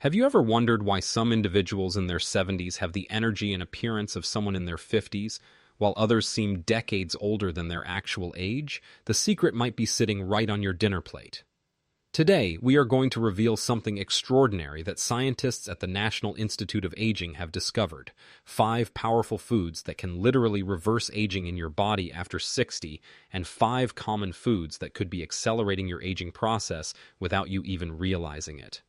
Have you ever wondered why some individuals in their 70s have the energy and appearance of someone in their 50s, while others seem decades older than their actual age? The secret might be sitting right on your dinner plate. Today, we are going to reveal something extraordinary that scientists at the National Institute of Aging have discovered: 5 powerful foods that can literally reverse aging in your body after 60, and 5 common foods that could be accelerating your aging process without you even realizing it.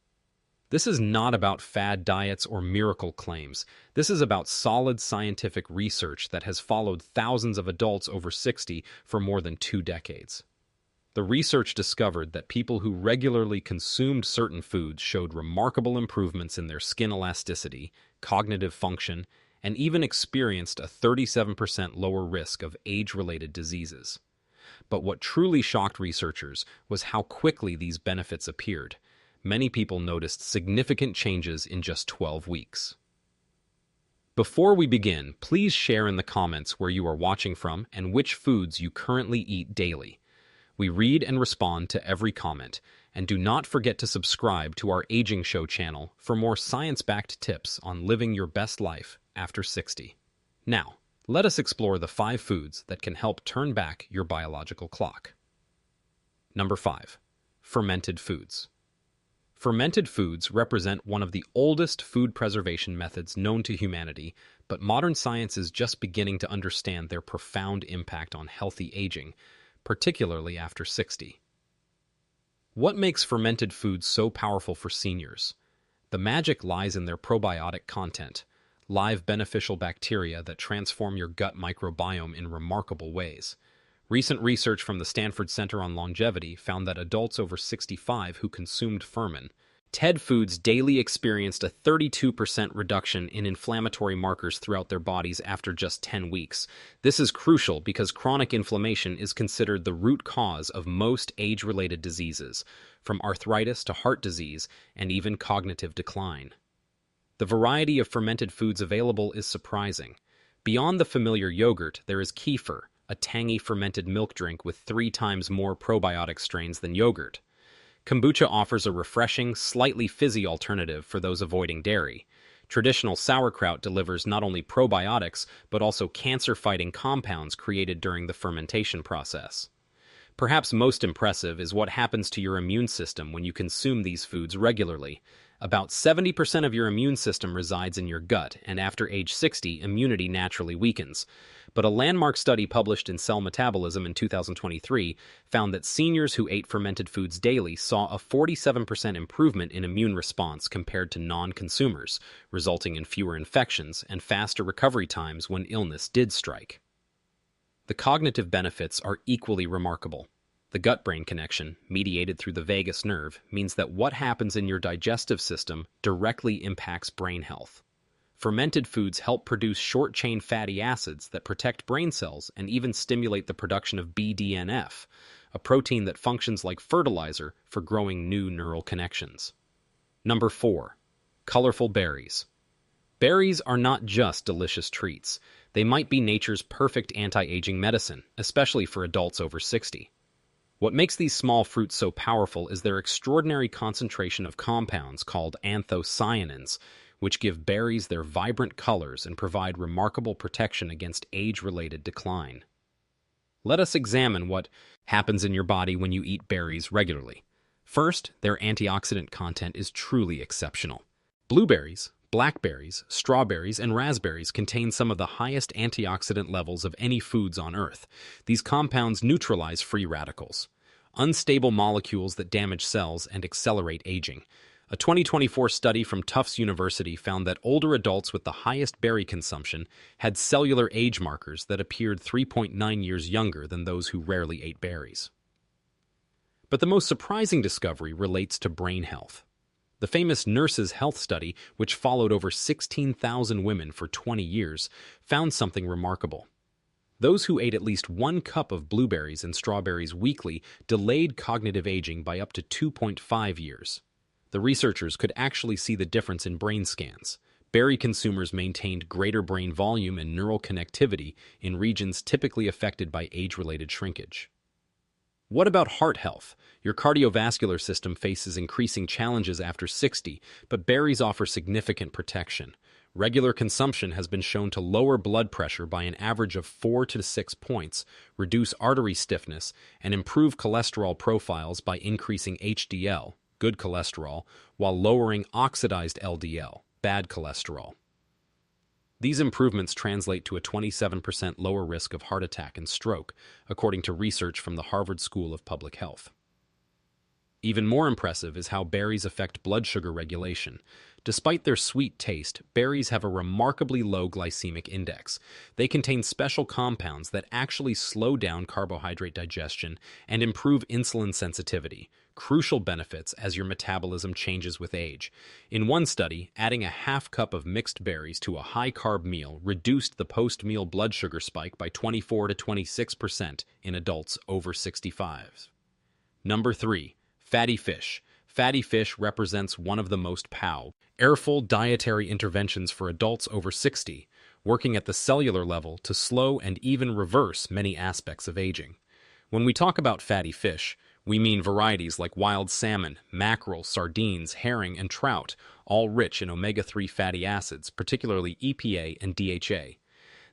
This is not about fad diets or miracle claims. This is about solid scientific research that has followed thousands of adults over 60 for more than 2 decades. The research discovered that people who regularly consumed certain foods showed remarkable improvements in their skin elasticity, cognitive function, and even experienced a 37% lower risk of age-related diseases. But what truly shocked researchers was how quickly these benefits appeared. Many people noticed significant changes in just 12 weeks. Before we begin, please share in the comments where you are watching from and which foods you currently eat daily. We read and respond to every comment, and do not forget to subscribe to our Aging Show channel for more science-backed tips on living your best life after 60. Now, let us explore the 5 foods that can help turn back your biological clock. Number 5. Fermented foods. Fermented foods represent one of the oldest food preservation methods known to humanity, but modern science is just beginning to understand their profound impact on healthy aging, particularly after 60. What makes fermented foods so powerful for seniors? The magic lies in their probiotic content, live beneficial bacteria that transform your gut microbiome in remarkable ways. Recent research from the Stanford Center on Longevity found that adults over 65 who consumed fermented foods daily experienced a 32% reduction in inflammatory markers throughout their bodies after just 10 weeks. This is crucial because chronic inflammation is considered the root cause of most age-related diseases, from arthritis to heart disease and even cognitive decline. The variety of fermented foods available is surprising. Beyond the familiar yogurt, there is kefir, a tangy fermented milk drink with 3 times more probiotic strains than yogurt. Kombucha offers a refreshing, slightly fizzy alternative for those avoiding dairy. Traditional sauerkraut delivers not only probiotics, but also cancer-fighting compounds created during the fermentation process. Perhaps most impressive is what happens to your immune system when you consume these foods regularly. About 70% of your immune system resides in your gut, and after age 60, immunity naturally weakens. But a landmark study published in Cell Metabolism in 2023 found that seniors who ate fermented foods daily saw a 47% improvement in immune response compared to non-consumers, resulting in fewer infections and faster recovery times when illness did strike. The cognitive benefits are equally remarkable. The gut-brain connection, mediated through the vagus nerve, means that what happens in your digestive system directly impacts brain health. Fermented foods help produce short-chain fatty acids that protect brain cells and even stimulate the production of BDNF, a protein that functions like fertilizer for growing new neural connections. Number 4. Colorful berries. Berries are not just delicious treats. They might be nature's perfect anti-aging medicine, especially for adults over 60. What makes these small fruits so powerful is their extraordinary concentration of compounds called anthocyanins, which give berries their vibrant colors and provide remarkable protection against age-related decline. Let us examine what happens in your body when you eat berries regularly. First, their antioxidant content is truly exceptional. Blueberries, blackberries, strawberries, and raspberries contain some of the highest antioxidant levels of any foods on Earth. These compounds neutralize free radicals, unstable molecules that damage cells and accelerate aging. A 2024 study from Tufts University found that older adults with the highest berry consumption had cellular age markers that appeared 3.9 years younger than those who rarely ate berries. But the most surprising discovery relates to brain health. The famous Nurses' Health Study, which followed over 16,000 women for 20 years, found something remarkable. Those who ate at least 1 cup of blueberries and strawberries weekly delayed cognitive aging by up to 2.5 years. The researchers could actually see the difference in brain scans. Berry consumers maintained greater brain volume and neural connectivity in regions typically affected by age-related shrinkage. What about heart health? Your cardiovascular system faces increasing challenges after 60, but berries offer significant protection. Regular consumption has been shown to lower blood pressure by an average of 4 to 6 points, reduce artery stiffness, and improve cholesterol profiles by increasing HDL, good cholesterol, while lowering oxidized LDL, bad cholesterol. These improvements translate to a 27% lower risk of heart attack and stroke, according to research from the Harvard School of Public Health. Even more impressive is how berries affect blood sugar regulation. Despite their sweet taste, berries have a remarkably low glycemic index. They contain special compounds that actually slow down carbohydrate digestion and improve insulin sensitivity, crucial benefits as your metabolism changes with age. In one study, adding a half cup of mixed berries to a high-carb meal reduced the post-meal blood sugar spike by 24 to 26% in adults over 65. Number 3. Fatty fish. Fatty fish represents one of the most powerful dietary interventions for adults over 60, working at the cellular level to slow and even reverse many aspects of aging. When we talk about fatty fish, we mean varieties like wild salmon, mackerel, sardines, herring, and trout, all rich in omega-3 fatty acids, particularly EPA and DHA.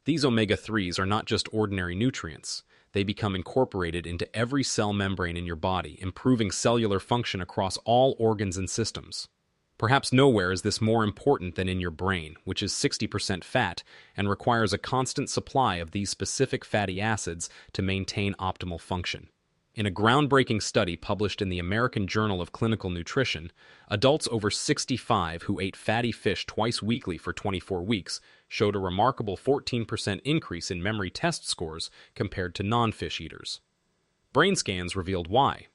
These omega-3s are not just ordinary nutrients. They become incorporated into every cell membrane in your body, improving cellular function across all organs and systems. Perhaps nowhere is this more important than in your brain, which is 60% fat and requires a constant supply of these specific fatty acids to maintain optimal function. In a groundbreaking study published in the American Journal of Clinical Nutrition, adults over 65 who ate fatty fish twice weekly for 24 weeks showed a remarkable 14% increase in memory test scores compared to non-fish eaters. Brain scans revealed why.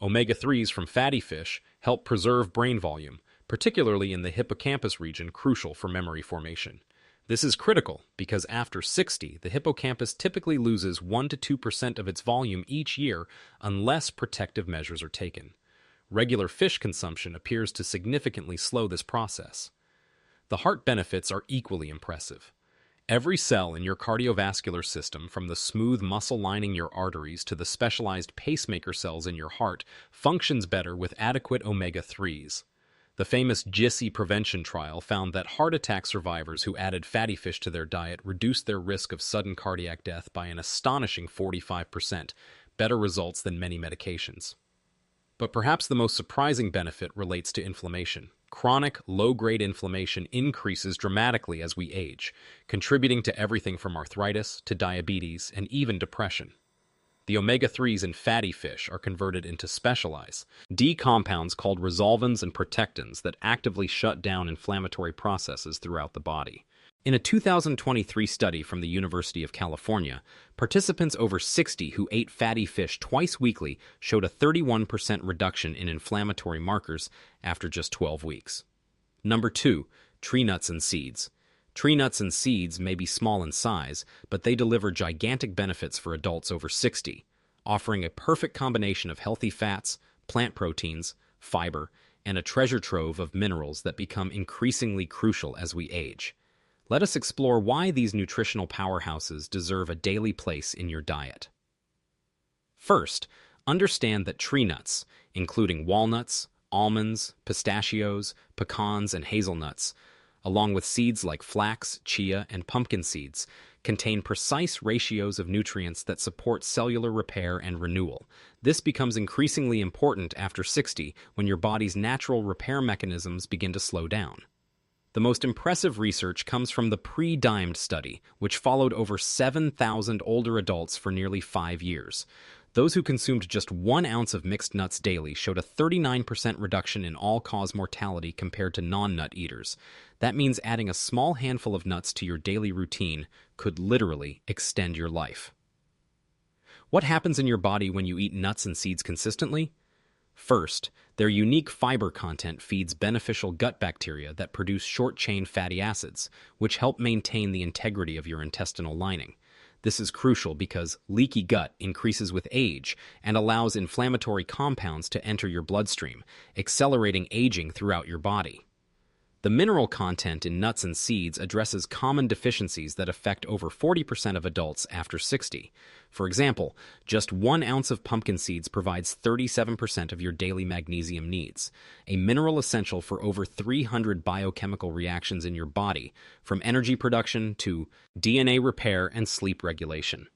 Omega-3s from fatty fish help preserve brain volume, particularly in the hippocampus region crucial for memory formation. This is critical because after 60, the hippocampus typically loses 1 to 2% of its volume each year unless protective measures are taken. Regular fish consumption appears to significantly slow this process. The heart benefits are equally impressive. Every cell in your cardiovascular system, from the smooth muscle lining your arteries to the specialized pacemaker cells in your heart, functions better with adequate omega-3s. The famous GISI prevention trial found that heart attack survivors who added fatty fish to their diet reduced their risk of sudden cardiac death by an astonishing 45%, better results than many medications. But perhaps the most surprising benefit relates to inflammation. Chronic, low-grade inflammation increases dramatically as we age, contributing to everything from arthritis to diabetes and even depression. The omega-3s in fatty fish are converted into specialized D compounds called resolvins and protectins that actively shut down inflammatory processes throughout the body. In a 2023 study from the University of California, participants over 60 who ate fatty fish twice weekly showed a 31% reduction in inflammatory markers after just 12 weeks. Number 2. Tree nuts and seeds. Tree nuts and seeds may be small in size, but they deliver gigantic benefits for adults over 60, offering a perfect combination of healthy fats, plant proteins, fiber, and a treasure trove of minerals that become increasingly crucial as we age. Let us explore why these nutritional powerhouses deserve a daily place in your diet. First, understand that tree nuts, including walnuts, almonds, pistachios, pecans, and hazelnuts, along with seeds like flax, chia, and pumpkin seeds, contain precise ratios of nutrients that support cellular repair and renewal. This becomes increasingly important after 60 when your body's natural repair mechanisms begin to slow down. The most impressive research comes from the pre-dimed study, which followed over 7,000 older adults for nearly 5 years. Those who consumed just 1 ounce of mixed nuts daily showed a 39% reduction in all-cause mortality compared to non-nut eaters. That means adding a small handful of nuts to your daily routine could literally extend your life. What happens in your body when you eat nuts and seeds consistently? First, their unique fiber content feeds beneficial gut bacteria that produce short-chain fatty acids, which help maintain the integrity of your intestinal lining. This is crucial because leaky gut increases with age and allows inflammatory compounds to enter your bloodstream, accelerating aging throughout your body. The mineral content in nuts and seeds addresses common deficiencies that affect over 40% of adults after 60. For example, just 1 ounce of pumpkin seeds provides 37% of your daily magnesium needs, a mineral essential for over 300 biochemical reactions in your body, from energy production to DNA repair and sleep regulation.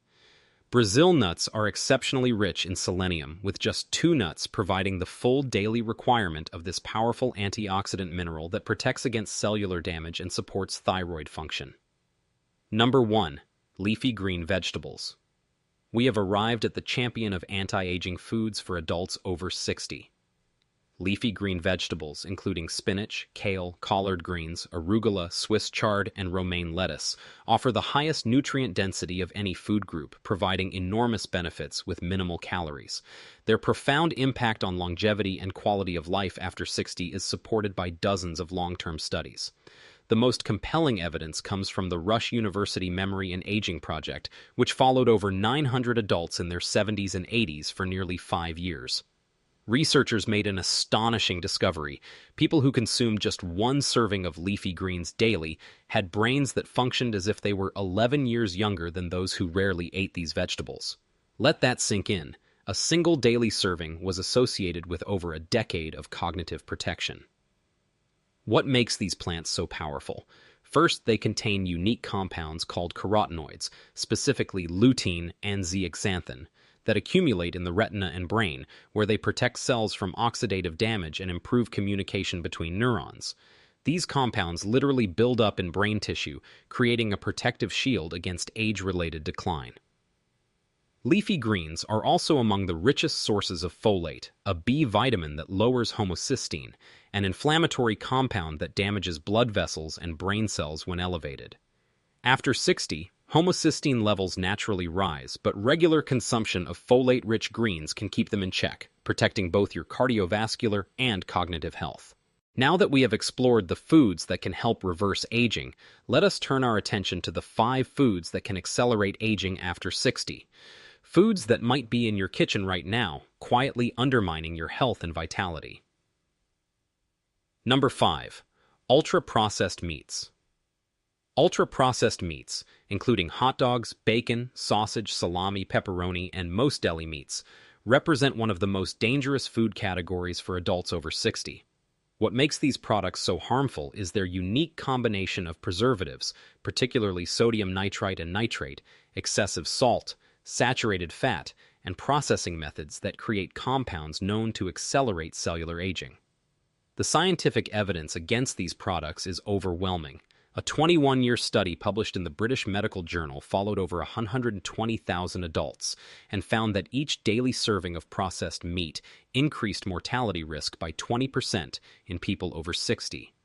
Brazil nuts are exceptionally rich in selenium, with just 2 nuts providing the full daily requirement of this powerful antioxidant mineral that protects against cellular damage and supports thyroid function. Number 1. Leafy green vegetables. We have arrived at the champion of anti-aging foods for adults over 60. Leafy green vegetables, including spinach, kale, collard greens, arugula, Swiss chard, and romaine lettuce, offer the highest nutrient density of any food group, providing enormous benefits with minimal calories. Their profound impact on longevity and quality of life after 60 is supported by dozens of long-term studies. The most compelling evidence comes from the Rush University Memory and Aging Project, which followed over 900 adults in their 70s and 80s for nearly 5 years. Researchers made an astonishing discovery. People who consumed just 1 serving of leafy greens daily had brains that functioned as if they were 11 years younger than those who rarely ate these vegetables. Let that sink in. A single daily serving was associated with over a decade of cognitive protection. What makes these plants so powerful? First, they contain unique compounds called carotenoids, specifically lutein and zeaxanthin, that accumulate in the retina and brain, where they protect cells from oxidative damage and improve communication between neurons. These compounds literally build up in brain tissue, creating a protective shield against age-related decline. Leafy greens are also among the richest sources of folate, a B vitamin that lowers homocysteine, an inflammatory compound that damages blood vessels and brain cells when elevated. After 60, homocysteine levels naturally rise, but regular consumption of folate-rich greens can keep them in check, protecting both your cardiovascular and cognitive health. Now that we have explored the foods that can help reverse aging, let us turn our attention to the 5 foods that can accelerate aging after 60. Foods that might be in your kitchen right now, quietly undermining your health and vitality. Number 5. Ultra-processed meats. Ultra-processed meats, including hot dogs, bacon, sausage, salami, pepperoni, and most deli meats, represent one of the most dangerous food categories for adults over 60. What makes these products so harmful is their unique combination of preservatives, particularly sodium nitrite and nitrate, excessive salt, saturated fat, and processing methods that create compounds known to accelerate cellular aging. The scientific evidence against these products is overwhelming. A 21-year study published in the British Medical Journal followed over 120,000 adults and found that each daily serving of processed meat increased mortality risk by 20% in people over 60.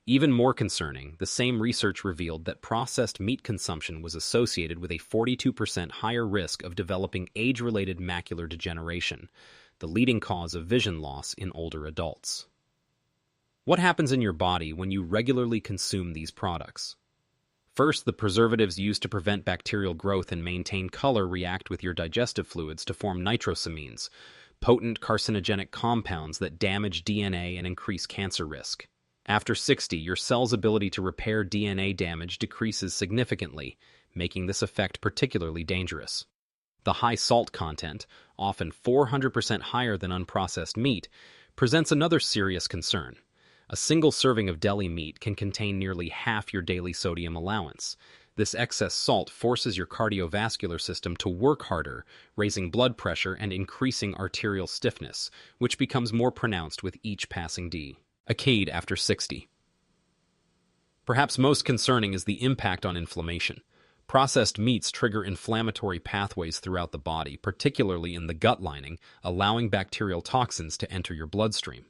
Even more concerning, the same research revealed that processed meat consumption was associated with a 42% higher risk of developing age-related macular degeneration, the leading cause of vision loss in older adults. What happens in your body when you regularly consume these products? First, the preservatives used to prevent bacterial growth and maintain color react with your digestive fluids to form nitrosamines, potent carcinogenic compounds that damage DNA and increase cancer risk. After 60, your cell's ability to repair DNA damage decreases significantly, making this effect particularly dangerous. The high salt content, often 400% higher than unprocessed meat, presents another serious concern. A single serving of deli meat can contain nearly half your daily sodium allowance. This excess salt forces your cardiovascular system to work harder, raising blood pressure and increasing arterial stiffness, which becomes more pronounced with each passing decade after 60. Perhaps most concerning is the impact on inflammation. Processed meats trigger inflammatory pathways throughout the body, particularly in the gut lining, allowing bacterial toxins to enter your bloodstream.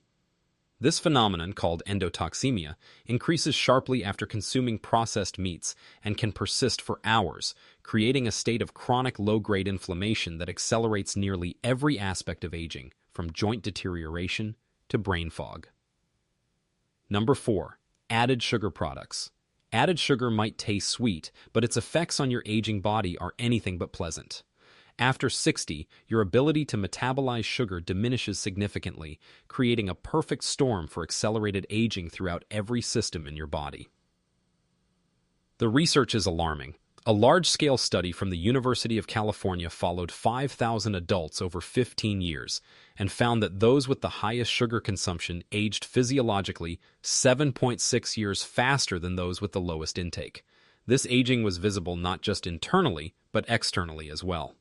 This phenomenon, called endotoxemia, increases sharply after consuming processed meats and can persist for hours, creating a state of chronic low-grade inflammation that accelerates nearly every aspect of aging, from joint deterioration to brain fog. Number 4. Added sugar products. Added sugar might taste sweet, but its effects on your aging body are anything but pleasant. After 60, your ability to metabolize sugar diminishes significantly, creating a perfect storm for accelerated aging throughout every system in your body. The research is alarming. A large-scale study from the University of California followed 5,000 adults over 15 years and found that those with the highest sugar consumption aged physiologically 7.6 years faster than those with the lowest intake. This aging was visible not just internally, but externally as well.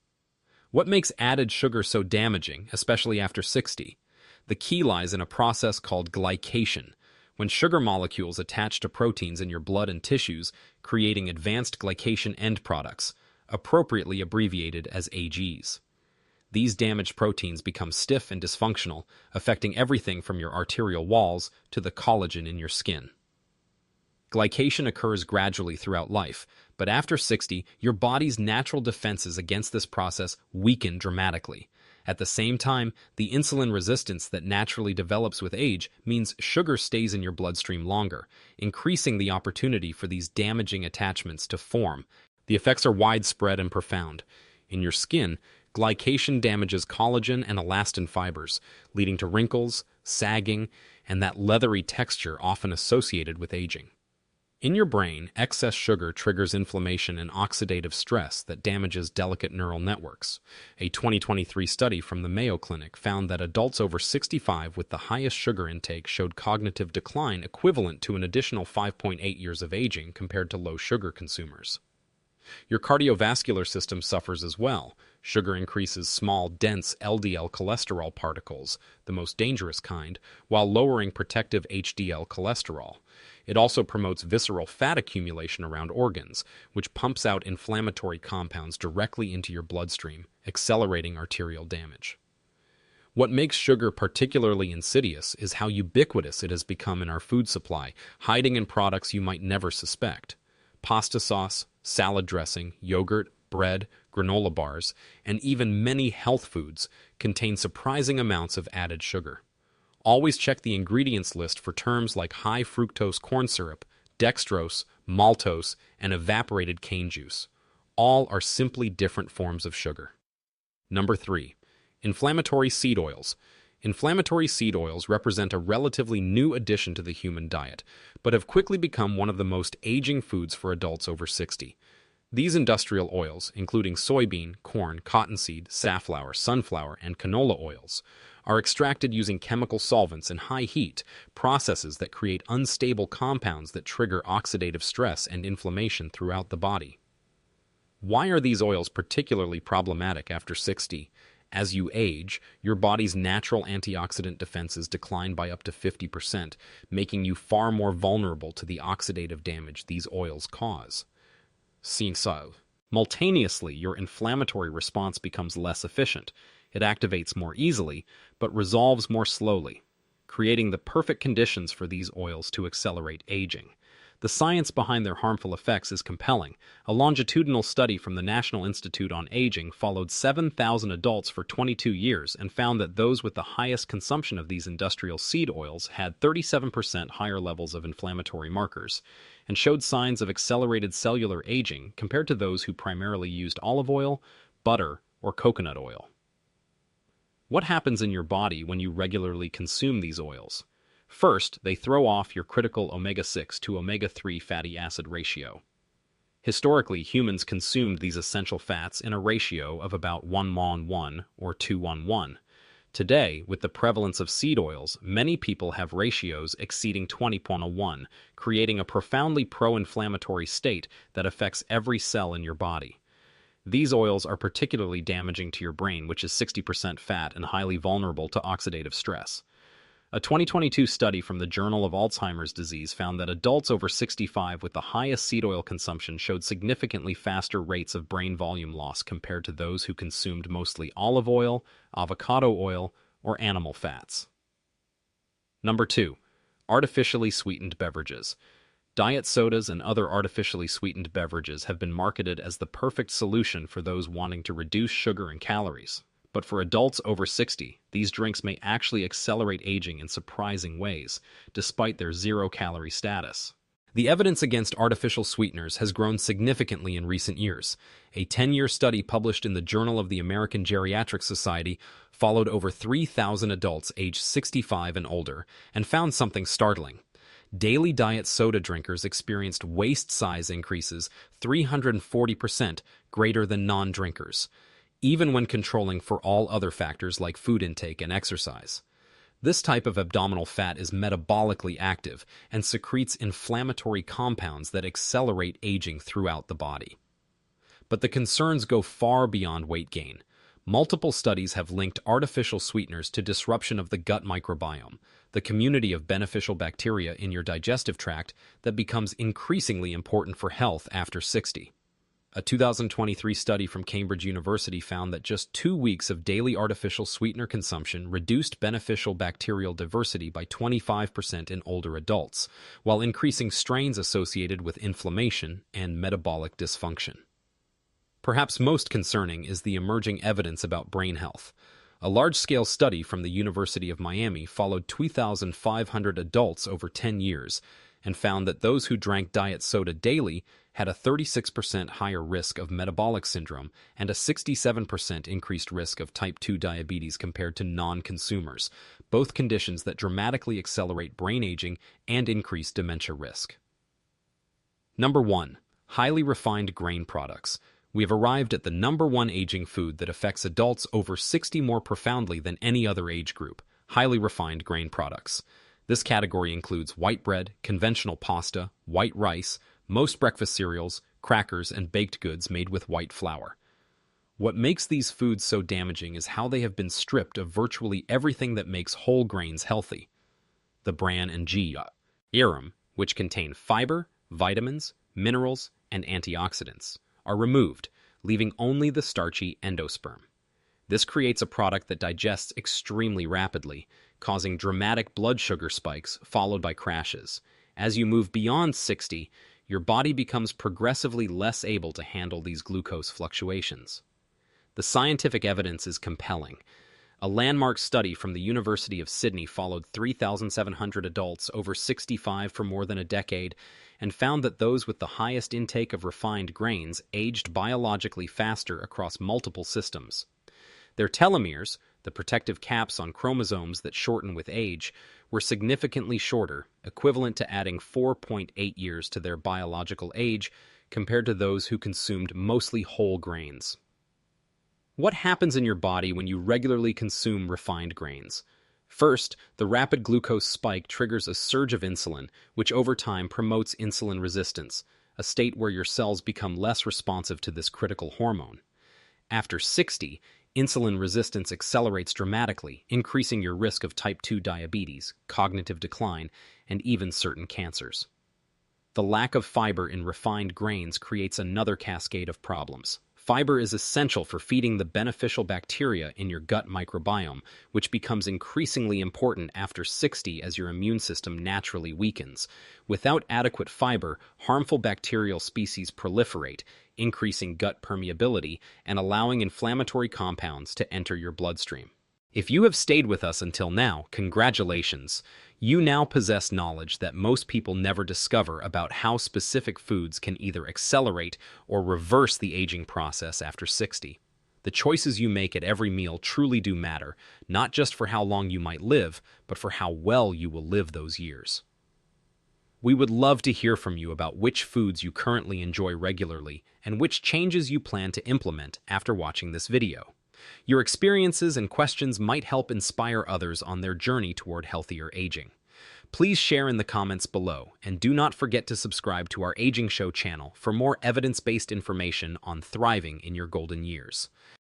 What makes added sugar so damaging, especially after 60? The key lies in a process called glycation, when sugar molecules attach to proteins in your blood and tissues, creating advanced glycation end products, appropriately abbreviated as AGs. These damaged proteins become stiff and dysfunctional, affecting everything from your arterial walls to the collagen in your skin. Glycation occurs gradually throughout life, but after 60, your body's natural defenses against this process weaken dramatically. At the same time, the insulin resistance that naturally develops with age means sugar stays in your bloodstream longer, increasing the opportunity for these damaging attachments to form. The effects are widespread and profound. In your skin, glycation damages collagen and elastin fibers, leading to wrinkles, sagging, and that leathery texture often associated with aging. In your brain, excess sugar triggers inflammation and oxidative stress that damages delicate neural networks. A 2023 study from the Mayo Clinic found that adults over 65 with the highest sugar intake showed cognitive decline equivalent to an additional 5.8 years of aging compared to low sugar consumers. Your cardiovascular system suffers as well. Sugar increases small, dense LDL cholesterol particles, the most dangerous kind, while lowering protective HDL cholesterol. It also promotes visceral fat accumulation around organs, which pumps out inflammatory compounds directly into your bloodstream, accelerating arterial damage. What makes sugar particularly insidious is how ubiquitous it has become in our food supply, hiding in products you might never suspect. Pasta sauce, salad dressing, yogurt, bread, granola bars, and even many health foods contain surprising amounts of added sugar. Always check the ingredients list for terms like high fructose corn syrup, dextrose, maltose, and evaporated cane juice. All are simply different forms of sugar. Number 3. Inflammatory seed oils. Inflammatory seed oils represent a relatively new addition to the human diet, but have quickly become one of the most aging foods for adults over 60. These industrial oils, including soybean, corn, cottonseed, safflower, sunflower, and canola oils, are extracted using chemical solvents and high heat, processes that create unstable compounds that trigger oxidative stress and inflammation throughout the body. Why are these oils particularly problematic after 60? As you age, your body's natural antioxidant defenses decline by up to 50%, making you far more vulnerable to the oxidative damage these oils cause. Simultaneously, your inflammatory response becomes less efficient. It activates more easily, but resolves more slowly, creating the perfect conditions for these oils to accelerate aging. The science behind their harmful effects is compelling. A longitudinal study from the National Institute on Aging followed 7,000 adults for 22 years and found that those with the highest consumption of these industrial seed oils had 37% higher levels of inflammatory markers and showed signs of accelerated cellular aging compared to those who primarily used olive oil, butter, or coconut oil. What happens in your body when you regularly consume these oils? First, they throw off your critical omega-6 to omega-3 fatty acid ratio. Historically, humans consumed these essential fats in a ratio of about 1:1 or 2:1. Today, with the prevalence of seed oils, many people have ratios exceeding 20:1, creating a profoundly pro-inflammatory state that affects every cell in your body. These oils are particularly damaging to your brain, which is 60% fat and highly vulnerable to oxidative stress. A 2022 study from the Journal of Alzheimer's Disease found that adults over 65 with the highest seed oil consumption showed significantly faster rates of brain volume loss compared to those who consumed mostly olive oil, avocado oil, or animal fats. Number 2. Artificially sweetened beverages. Diet sodas and other artificially sweetened beverages have been marketed as the perfect solution for those wanting to reduce sugar and calories. But for adults over 60, these drinks may actually accelerate aging in surprising ways, despite their zero-calorie status. The evidence against artificial sweeteners has grown significantly in recent years. A 10-year study published in the Journal of the American Geriatric Society followed over 3,000 adults aged 65 and older and found something startling. Daily diet soda drinkers experienced waist size increases 340% greater than non-drinkers, even when controlling for all other factors like food intake and exercise. This type of abdominal fat is metabolically active and secretes inflammatory compounds that accelerate aging throughout the body. But the concerns go far beyond weight gain. Multiple studies have linked artificial sweeteners to disruption of the gut microbiome, the community of beneficial bacteria in your digestive tract that becomes increasingly important for health after 60. A 2023 study from Cambridge University found that just 2 weeks of daily artificial sweetener consumption reduced beneficial bacterial diversity by 25% in older adults, while increasing strains associated with inflammation and metabolic dysfunction. Perhaps most concerning is the emerging evidence about brain health. A large-scale study from the University of Miami followed 2,500 adults over 10 years and found that those who drank diet soda daily had a 36% higher risk of metabolic syndrome and a 67% increased risk of type 2 diabetes compared to non-consumers, both conditions that dramatically accelerate brain aging and increase dementia risk. Number 1. Highly refined grain products. We have arrived at the number 1 aging food that affects adults over 60 more profoundly than any other age group: highly refined grain products. This category includes white bread, conventional pasta, white rice, most breakfast cereals, crackers, and baked goods made with white flour. What makes these foods so damaging is how they have been stripped of virtually everything that makes whole grains healthy. The bran and germ, which contain fiber, vitamins, minerals, and antioxidants, are removed, leaving only the starchy endosperm. This creates a product that digests extremely rapidly, causing dramatic blood sugar spikes followed by crashes. As you move beyond 60, your body becomes progressively less able to handle these glucose fluctuations. The scientific evidence is compelling. A landmark study from the University of Sydney followed 3,700 adults over 65 for more than a decade and found that those with the highest intake of refined grains aged biologically faster across multiple systems. Their telomeres, the protective caps on chromosomes that shorten with age, were significantly shorter, equivalent to adding 4.8 years to their biological age compared to those who consumed mostly whole grains. What happens in your body when you regularly consume refined grains? First, the rapid glucose spike triggers a surge of insulin, which over time promotes insulin resistance, a state where your cells become less responsive to this critical hormone. After 60, insulin resistance accelerates dramatically, increasing your risk of type 2 diabetes, cognitive decline, and even certain cancers. The lack of fiber in refined grains creates another cascade of problems. Fiber is essential for feeding the beneficial bacteria in your gut microbiome, which becomes increasingly important after 60 as your immune system naturally weakens. Without adequate fiber, harmful bacterial species proliferate, increasing gut permeability and allowing inflammatory compounds to enter your bloodstream. If you have stayed with us until now, congratulations. You now possess knowledge that most people never discover about how specific foods can either accelerate or reverse the aging process after 60. The choices you make at every meal truly do matter, not just for how long you might live, but for how well you will live those years. We would love to hear from you about which foods you currently enjoy regularly and which changes you plan to implement after watching this video. Your experiences and questions might help inspire others on their journey toward healthier aging. Please share in the comments below, and do not forget to subscribe to our Aging Show channel for more evidence-based information on thriving in your golden years.